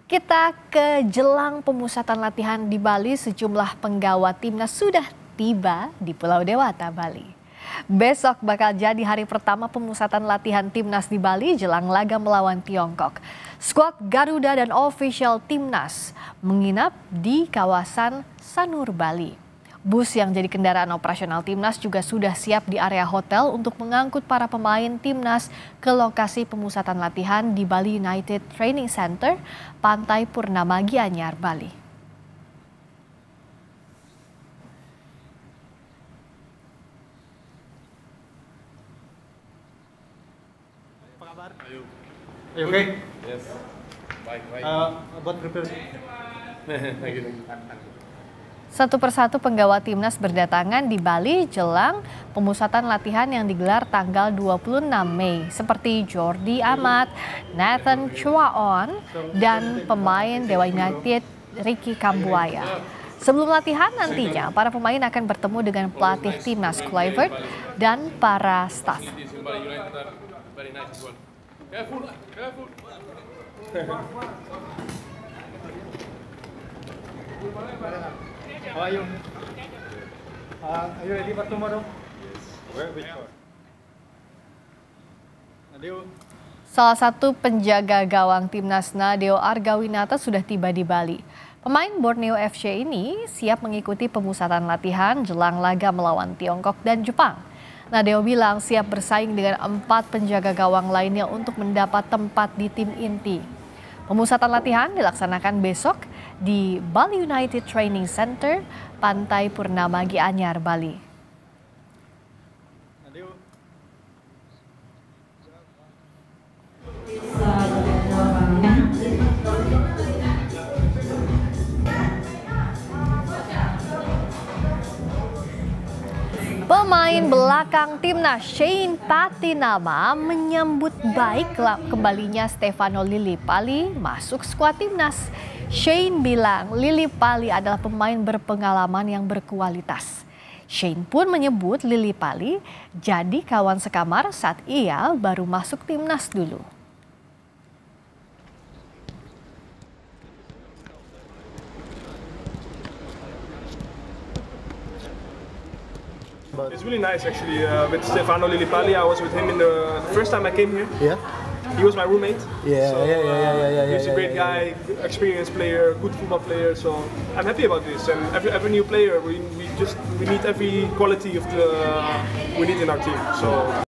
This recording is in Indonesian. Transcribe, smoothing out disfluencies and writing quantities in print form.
Kita ke jelang pemusatan latihan di Bali, sejumlah penggawa timnas sudah tiba di Pulau Dewata, Bali. Besok bakal jadi hari pertama pemusatan latihan timnas di Bali jelang laga melawan Tiongkok. Skuad Garuda dan official timnas menginap di kawasan Sanur, Bali. Bus yang jadi kendaraan operasional timnas juga sudah siap di area hotel untuk mengangkut para pemain timnas ke lokasi pemusatan latihan di Bali United Training Center, Pantai Purnama Gianyar, Bali. Apa kabar? Ayo. Are you okay? Yes. Baik. Buat prepare. Thank you. Satu persatu penggawa timnas berdatangan di Bali jelang pemusatan latihan yang digelar tanggal 26 Mei seperti Jordi Amat, Nathan Chuaon, dan pemain Dewa United Ricky Kambuaya. Sebelum latihan nantinya, para pemain akan bertemu dengan pelatih timnas Kluivert dan para staf. How are you? Are you ready for tomorrow? Where? Which one? Nadeo. Salah satu penjaga gawang timnas Nadeo Argawinata sudah tiba di Bali. Pemain Borneo FC ini siap mengikuti pemusatan latihan jelang laga melawan Tiongkok dan Jepang. Nadeo bilang siap bersaing dengan 4 penjaga gawang lainnya untuk mendapat tempat di tim inti. Pemusatan latihan dilaksanakan besok di Bali United Training Center, Pantai Purnama Gianyar, Bali. Pemain belakang timnas Shane Patinama menyambut baik kembalinya Stefano Lillipali masuk skuad timnas. Shane bilang Lillipali adalah pemain berpengalaman yang berkualitas. Shane pun menyebut Lillipali jadi kawan sekamar saat ia baru masuk timnas dulu. It's really nice actually with Stefano Lillipali. I was with him in the first time I came here. Yeah. He was my roommate. Yeah, So, he's a great yeah. guy, experienced player, good football player. So I'm happy about this. And every new player, we need every quality of we need in our team. So.